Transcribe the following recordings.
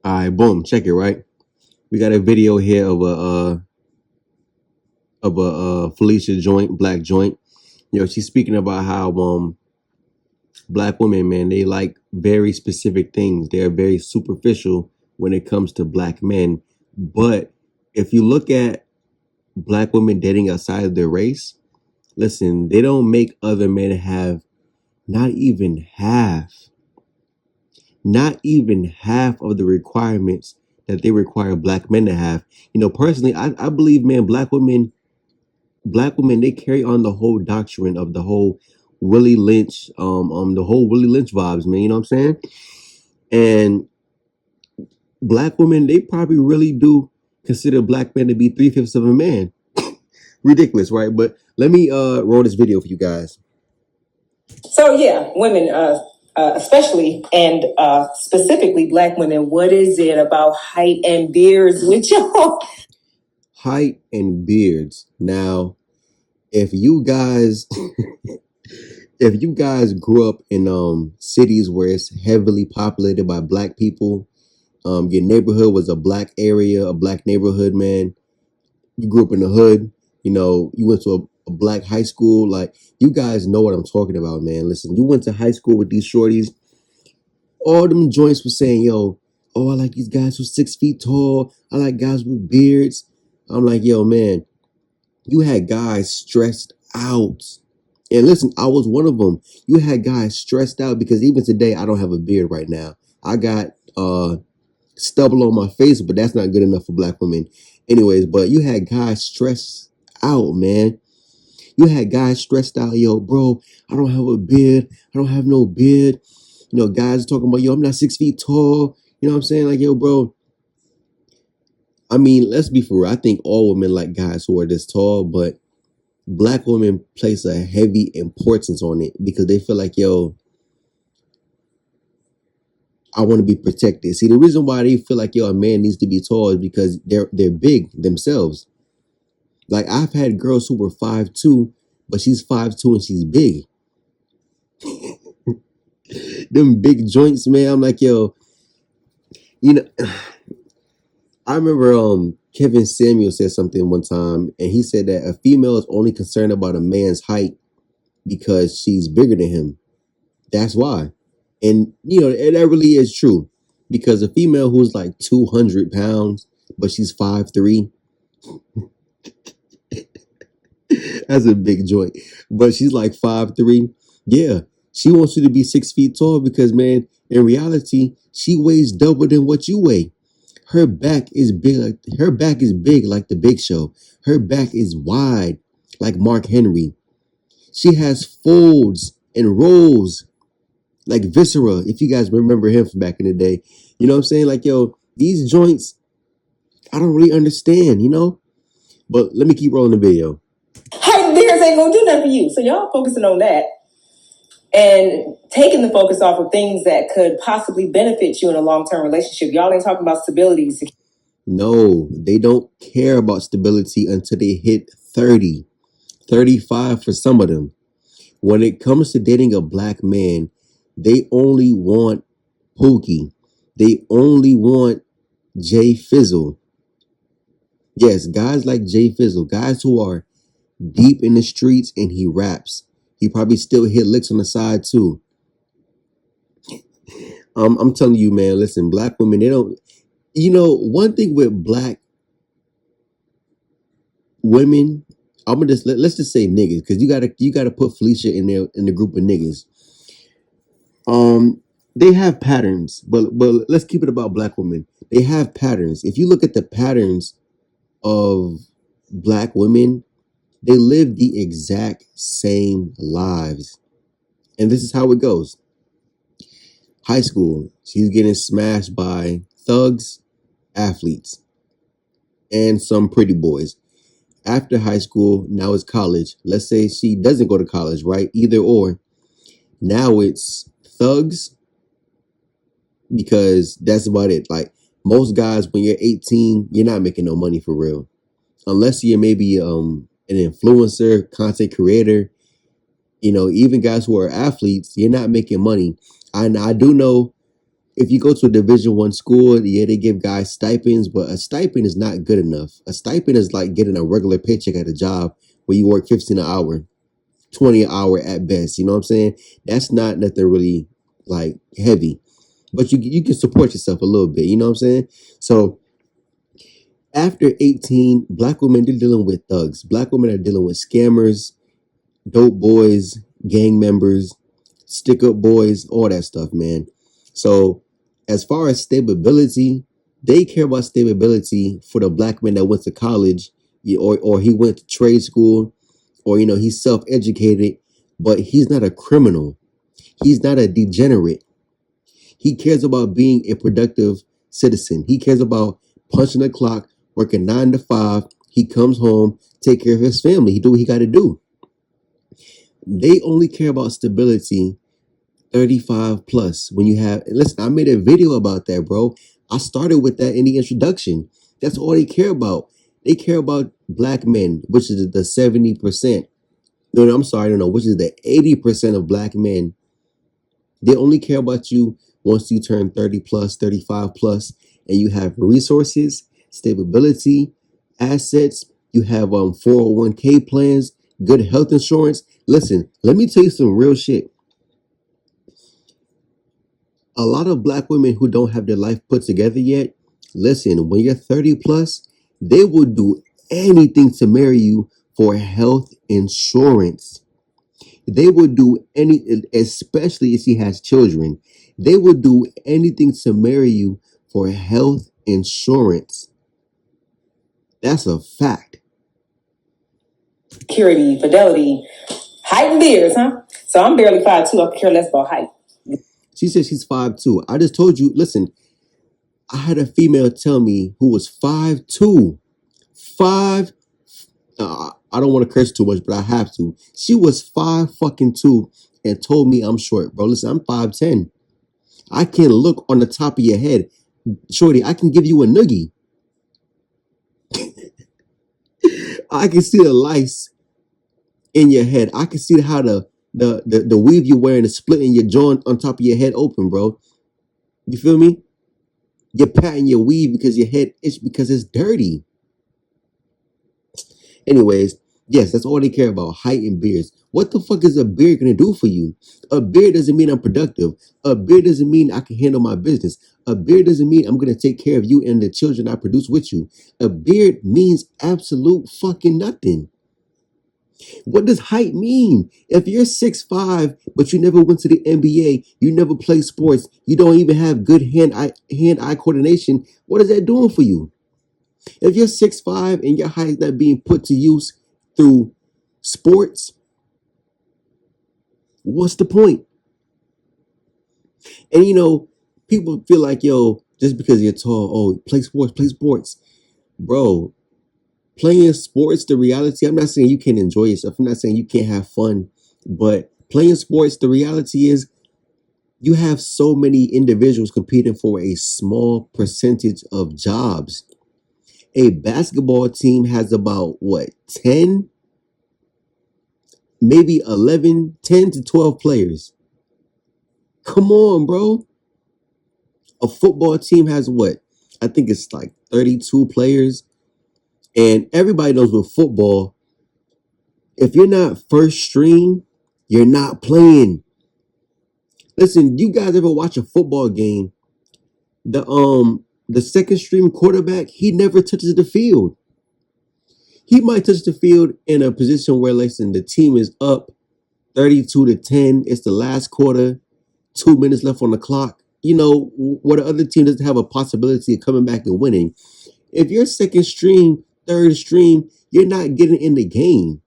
All right, boom, check it, right? We got a video here of a Felicia joint, black joint. She's speaking about how black women, man, they like very specific things. They're very superficial when it comes to black men. But if you look at black women dating outside of their race, listen, they don't make other men have not even half, not even half of the requirements that they require black men to have. Personally, I believe, man, black women, they carry on the whole doctrine of the whole the whole Willie Lynch vibes, man. You know what I'm saying? And black women, they probably really do consider black men to be three-fifths of a man. Ridiculous, right? But let me roll this video for you guys. So yeah, women, especially and specifically black women, what is it about height and beards with y'all? Height and beards. Now, if you guys if you guys grew up in cities where it's heavily populated by black people, your neighborhood was a black area, a black neighborhood, man. You grew up in the hood, you went to a black high school, like, you guys know what I'm talking about, man. Listen, you went to high school with these shorties, all them joints were saying, yo, oh, I like these guys who's 6 feet tall. I like guys with beards. I'm like, yo, man, you had guys stressed out. And listen, I was one of them. You had guys stressed out because even today, I don't have a beard right now. I got stubble on my face, but that's not good enough for black women. Anyways, but you had guys stressed out, man. You had guys stressed out, yo, bro, I don't have a beard. I don't have no beard. Guys talking about, yo, I'm not 6 feet tall. You know what I'm saying? Like, yo, bro. I mean, let's be for real. I think all women like guys who are this tall, but black women place a heavy importance on it because they feel like, yo, I want to be protected. See, the reason why they feel like, yo, a man needs to be tall is because they're big themselves. Like, I've had girls who were 5'2", but she's 5'2" and she's big. Them big joints, man. I'm like, yo, I remember Kevin Samuel said something one time, and he said that a female is only concerned about a man's height because she's bigger than him. That's why. And, that really is true. Because a female who's like 200 pounds, but she's 5'3", that's a big joint. But she's like 5'3". Yeah, she wants you to be 6 feet tall because, man, in reality, she weighs double than what you weigh. Her back is big like the Big Show. Her back is wide like Mark Henry. She has folds and rolls like Viscera, if you guys remember him from back in the day. You know what I'm saying? Like, yo, these joints, I don't really understand, But let me keep rolling the video. Height and beards ain't gonna do nothing for you. So y'all focusing on that and taking the focus off of things that could possibly benefit you in a long-term relationship. Y'all ain't talking about stability. No, they don't care about stability until they hit 30, 35 for some of them. When it comes to dating a black man, they only want Pookie. They only want Jay Fizzle. Yes, guys like Jay Fizzle, guys who are deep in the streets and he raps. He probably still hit licks on the side too. I'm telling you, man, listen, black women, they don't, one thing with black women, I'm gonna just let's just say niggas, because you gotta put Felicia in there in the group of niggas. They have patterns, but let's keep it about black women. They have patterns. If you look at the patterns of black women, they live the exact same lives. And this is how it goes. High school, she's getting smashed by thugs, athletes, and some pretty boys. After high school, now it's college. Let's say she doesn't go to college, right? Either or. Now it's thugs, because that's about it. Like, most guys, when you're 18, you're not making no money for real. Unless you're maybe an influencer, content creator, even guys who are athletes, you're not making money. I do know if you go to a Division 1 school, yeah, they give guys stipends, but a stipend is not good enough. A stipend is like getting a regular paycheck at a job where you work 15 an hour, 20 an hour at best. You know what I'm saying? That's not nothing really like heavy, but you can support yourself a little bit. You know what I'm saying? So after 18, black women are dealing with thugs. Black women are dealing with scammers, dope boys, gang members, stick up boys, all that stuff, man. So as far as stability, they care about stability for the black man that went to college, or he went to trade school, or he's self-educated, but he's not a criminal. He's not a degenerate. He cares about being a productive citizen. He cares about punching the clock, working 9 to 5. He comes home, take care of his family. He do what he got to do. They only care about stability 35 plus. When you have, listen, I made a video about that, bro. I started with that in the introduction. That's all they care about. They care about black men, which is the 70%. No, I'm sorry, no, which is the 80% of black men. They only care about you once you turn 30 plus, 35 plus, and you have resources, stability, assets. You have 401k plans, good health insurance. Listen, let me tell you some real shit. A lot of black women who don't have their life put together yet, listen, when you're 30 plus, they will do anything to marry you for health insurance. They would do especially if she has children, they would do anything to marry you for health insurance. That's a fact. Security, fidelity, height and beards, huh? So I'm barely 5'2". I could care less about height. She said she's 5'2". I just told you, listen, I had a female tell me who was 5'2". I don't want to curse too much, but I have to. She was 5'2" and told me I'm short, bro. Listen, I'm 5'10". I can look on the top of your head. Shorty, I can give you a noogie. I can see the lice in your head. I can see how the weave you're wearing is splitting your joint on top of your head open, bro. You feel me? You're patting your weave because your head itch because it's dirty. Anyways, yes, that's all they care about, height and beards. What the fuck is a beard gonna do for you? A beard doesn't mean I'm productive. A beard doesn't mean I can handle my business. A beard doesn't mean I'm gonna take care of you and the children I produce with you. A beard means absolute fucking nothing. What does height mean? If you're 6'5", but you never went to the NBA, you never play sports, you don't even have good hand-eye coordination, what is that doing for you? If you're 6'5" and your height is not being put to use through sports, what's the point? And people feel like, yo, just because you're tall, oh, play sports. Bro, playing sports, the reality, I'm not saying you can't enjoy yourself. I'm not saying you can't have fun. But playing sports, the reality is you have so many individuals competing for a small percentage of jobs. A basketball team has about, 10, maybe 11, 10 to 12 players. Come on, bro. A football team has I think it's like 32 players. And everybody knows with football, if you're not first string, you're not playing. Listen, you guys ever watch a football game? The second string quarterback, he never touches the field. He might touch the field in a position where, listen, the team is up 32-10. It's the last quarter, 2 minutes left on the clock. Where the other team doesn't have a possibility of coming back and winning. If you're second string, third string, you're not getting in the game.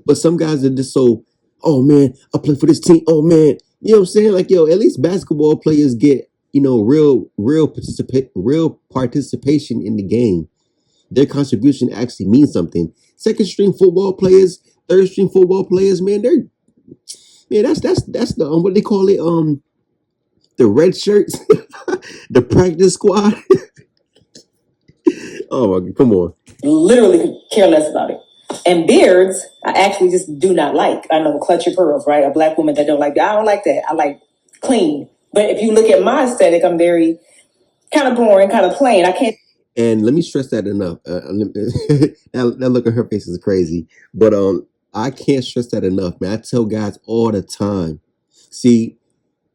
But some guys are just so, oh man, I play for this team. Oh man, you know what I'm saying? Like, yo, at least basketball players get, real participation in the game. Their contribution actually means something. Second string football players, third string football players, man, that's the what they call it, the red shirts, the practice squad. Oh my, come on. Literally care less about it. And beards, I actually just do not like. I know clutch your pearls, right? A black woman that don't like that. I don't like that. I like clean. But if you look at my aesthetic, I'm very kind of boring, kind of plain. I can't. And let me stress that enough. That look on her face is crazy, but I can't stress that enough, man. I tell guys all the time. See,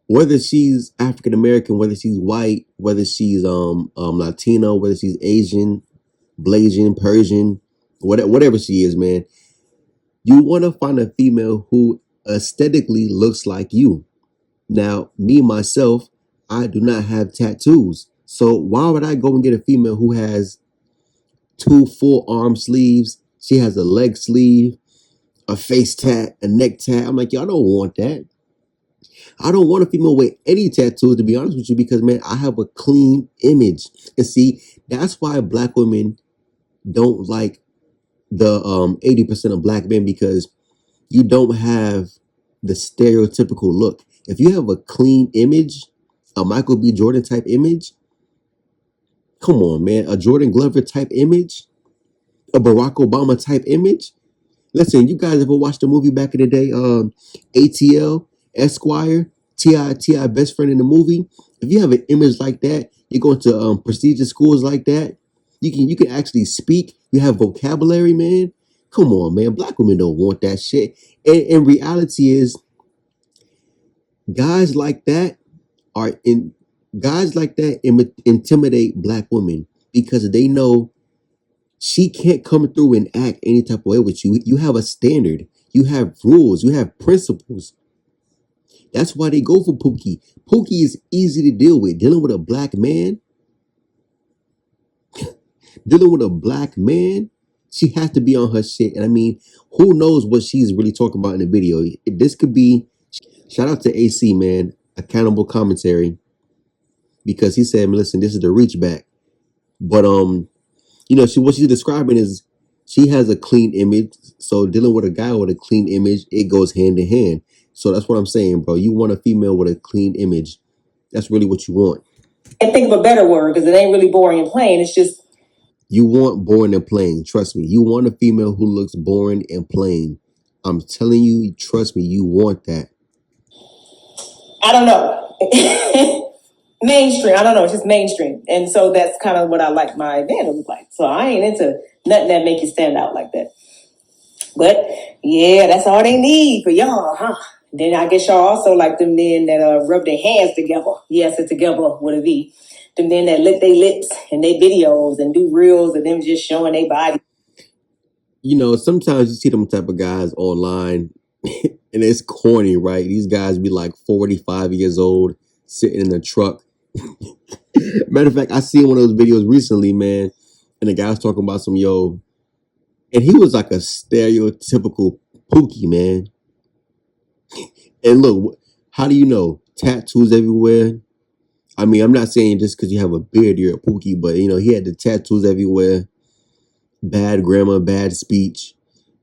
whether she's African American, whether she's white, whether she's Latino, whether she's Asian, Blasian, Persian, whatever she is, man, you want to find a female who aesthetically looks like you. Now, me myself, I do not have tattoos. So why would I go and get a female who has two full arm sleeves? She has a leg sleeve, a face tat, a neck tat. I'm like, yo, I don't want that. I don't want a female with any tattoos, to be honest with you, because man, I have a clean image. And see, that's why black women don't like the 80% of black men, because you don't have the stereotypical look. If you have a clean image, a Michael B. Jordan type image, come on, man, a Jordan Glover type image, a Barack Obama type image. Listen, you guys ever watched the movie back in the day, ATL, Esquire, T.I. best friend in the movie? If you have an image like that, you go into prestigious schools like that, you can actually speak, you have vocabulary, man. Come on, man. Black women don't want that shit. And reality is, guys like that are in guys like that intimidate black women because they know she can't come through and act any type of way with you. You have a standard, you have rules, you have principles. That's why they go for Pookie. Pookie is easy to deal with. Dealing with a black man, she has to be on her shit. And I mean, who knows what she's really talking about in the video? This could be, shout out to AC, man, accountable commentary, because he said, listen, this is the reach back. But what she's describing is she has a clean image. So dealing with a guy with a clean image, it goes hand in hand. So that's what I'm saying, bro. You want a female with a clean image. That's really what you want. And think of a better word, because it ain't really boring and plain. It's just, you want boring and plain. Trust me. You want a female who looks boring and plain. I'm telling you, trust me, you want that. I don't know. Mainstream. I don't know. It's just mainstream. And so that's kind of what I like my man to look like. So I ain't into nothing that make you stand out like that. But yeah, that's all they need for y'all, huh? Then I guess y'all also like the men that rub their hands together. Yes, it's together with a V. The men that lick their lips in their videos and do reels of them just showing their body. Sometimes you see them type of guys online and it's corny, right? These guys be like 45 years old, sitting in a truck. Matter of fact, I seen one of those videos recently, man, and the guy was talking about and he was like a stereotypical Pookie, man. And look, how do you know? Tattoos everywhere. I mean, I'm not saying just because you have a beard you're a Pookie, but he had the tattoos everywhere, bad grammar, bad speech,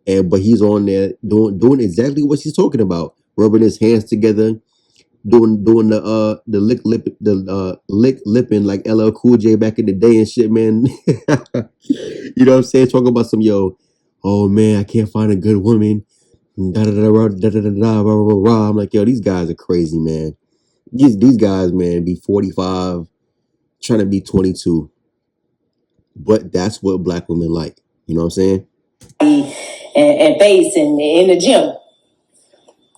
but he's on there doing exactly what she's talking about, rubbing his hands together, doing the lick lipping like LL Cool J back in the day and shit, man. You know what I'm saying? Talking about oh man, I can't find a good woman. Da da da da da da da da. I'm like, yo, these guys are crazy, man. These guys, man, be 45, trying to be 22. But that's what black women like. You know what I'm saying? And face and in the gym.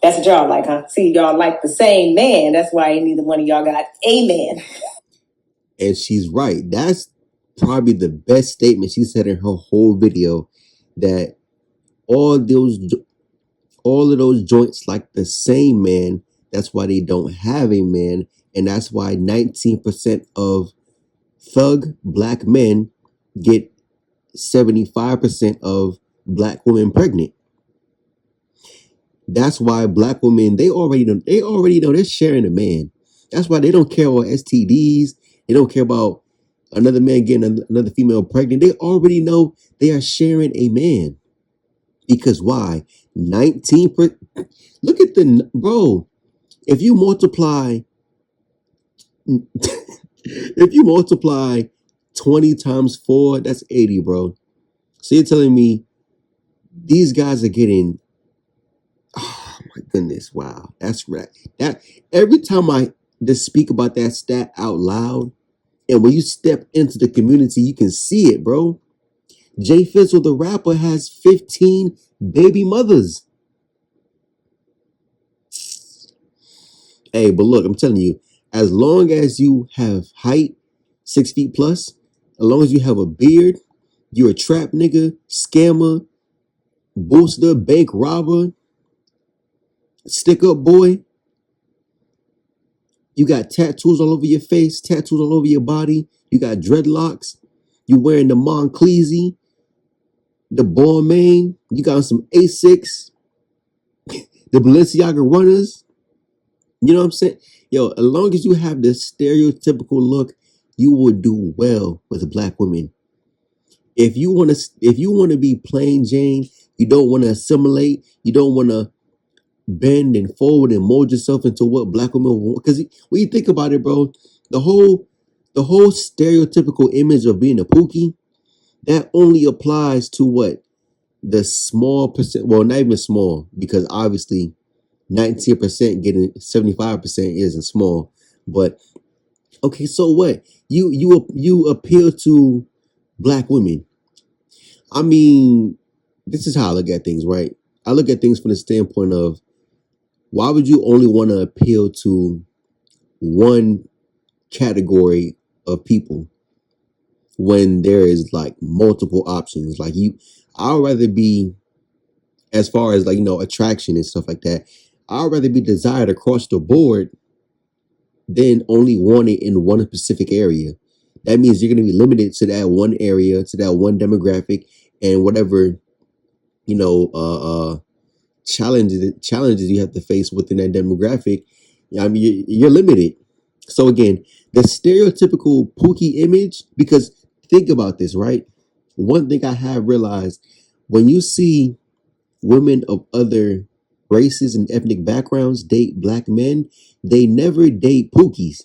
That's what y'all like, huh? See, y'all like the same man. That's why neither one of y'all got a man. And she's right. That's probably the best statement she said in her whole video, that all of those joints like the same man. That's why they don't have a man. And that's why 19% of thug black men get 75% of black women pregnant. That's why black women, they already know they're sharing a man. That's why they don't care about STDs. They don't care about another man getting another female pregnant. They already know they are sharing a man. Because why? 19%. Look at bro. If you multiply 20 times 4, that's 80, bro. So you're telling me these guys are getting, oh my goodness, wow. That's right. That every time just speak about that stat out loud. And when you step into the community, you can see it, bro. Jay Fizzle, the rapper, has 15 baby mothers. Hey, but look, I'm telling you, as long as you have height, 6 feet plus, as long as you have a beard, you're a trap nigga, scammer, booster, bank robber, stick up boy. You got tattoos all over your face, tattoos all over your body. You got dreadlocks. You wearing the Moncleese, the Balmain. You got some Asics, the Balenciaga runners. You know what I'm saying? Yo, as long as you have the stereotypical look, you will do well with black women. If you want to be plain Jane, you don't want to assimilate, you don't want to bend and fold and mold yourself into what black women want. Because when you think about it, bro, the whole stereotypical image of being a pookie, that only applies to what? The small percent, well, not even small, because obviously 19% getting 75% isn't small. But okay, so what? You appeal to black women. I mean, this is how I look at things, right? I look at things from the standpoint of, why would you only want to appeal to one category of people when there is like multiple options? Like I'd rather be, as far as like, attraction and stuff like that, I'd rather be desired across the board than only wanted in one specific area. That means you're going to be limited to that one area, to that one demographic, and whatever, you know, challenges you have to face within that demographic. I mean, you're limited. So again, the stereotypical Pookie image, because think about this, right? One thing I have realized, when you see women of other races and ethnic backgrounds date black men, they never date Pookies.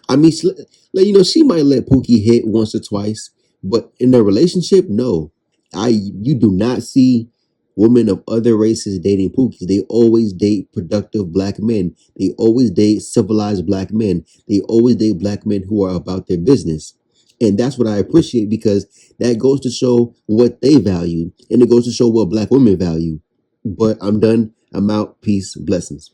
I mean, she might let Pookie hit once or twice, but in a relationship, no. You do not see women of other races dating Pookies. They always date productive black men. They always date civilized black men. They always date black men who are about their business. And that's what I appreciate, because that goes to show what they value, and it goes to show what black women value. But I'm done. I'm out. Peace. Blessings.